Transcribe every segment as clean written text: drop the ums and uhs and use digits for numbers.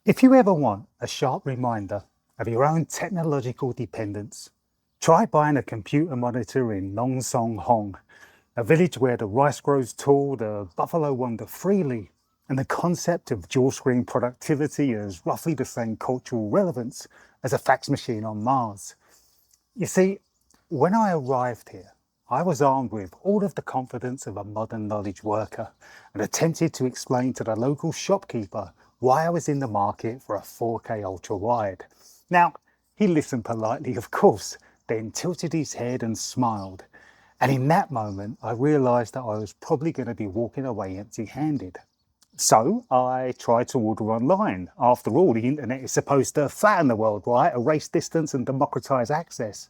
If you ever want a sharp reminder of your own technological dependence, try buying a computer monitor in Nong Song Hong, a village where the rice grows tall, the buffalo wander freely, and the concept of dual screen productivity has roughly the same cultural relevance as a fax machine on Mars. You see, when I arrived here, I was armed with all of the confidence of a modern knowledge worker and attempted to explain to the local shopkeeper why I was in the market for a 4K ultra-wide. Now, he listened politely, of course, then tilted his head and smiled. And in that moment, I realised that I was probably going to be walking away empty-handed. So I tried to order online. After all, the internet is supposed to flatten the world, right? Erase distance and democratise access.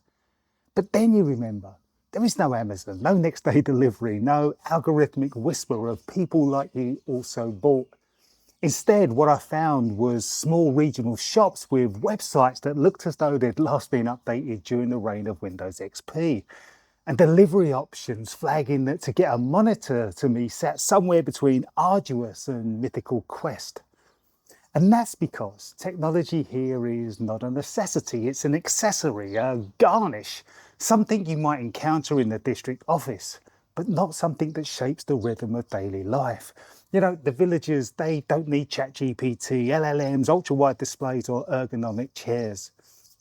But then you remember, there is no Amazon, no next day delivery, no algorithmic whisper of people like you also bought. Instead, what I found was small regional shops with websites that looked as though they'd last been updated during the reign of Windows XP. And delivery options flagging that to get a monitor to me sat somewhere between arduous and mythical quest. And that's because technology here is not a necessity, it's an accessory, a garnish, something you might encounter in the district office, but not something that shapes the rhythm of daily life. You know, the villagers, they don't need ChatGPT, LLMs, ultra-wide displays or ergonomic chairs.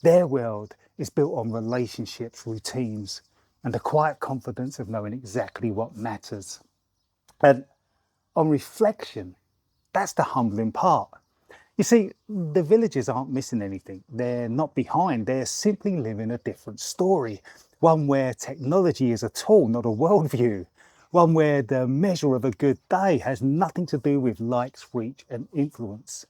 Their world is built on relationships, routines, and the quiet confidence of knowing exactly what matters. And on reflection, that's the humbling part. You see, the villagers aren't missing anything. They're not behind. They're simply living a different story. One where technology is a tool, not a worldview. One where the measure of a good day has nothing to do with likes, reach, and influence.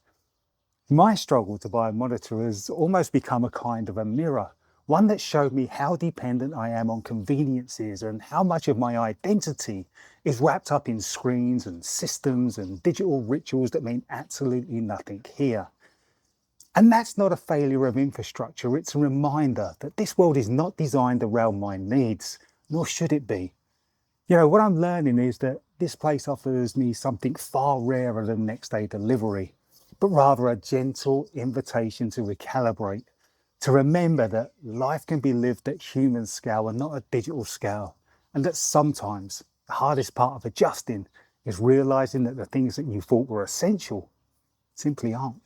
My struggle to buy a monitor has almost become a kind of a mirror, one that showed me how dependent I am on conveniences and how much of my identity is wrapped up in screens and systems and digital rituals that mean absolutely nothing here. And that's not a failure of infrastructure, it's a reminder that this world is not designed around my needs, nor should it be. You know, what I'm learning is that this place offers me something far rarer than next day delivery, but rather a gentle invitation to recalibrate, to remember that life can be lived at human scale and not a digital scale, and that sometimes the hardest part of adjusting is realizing that the things that you thought were essential simply aren't.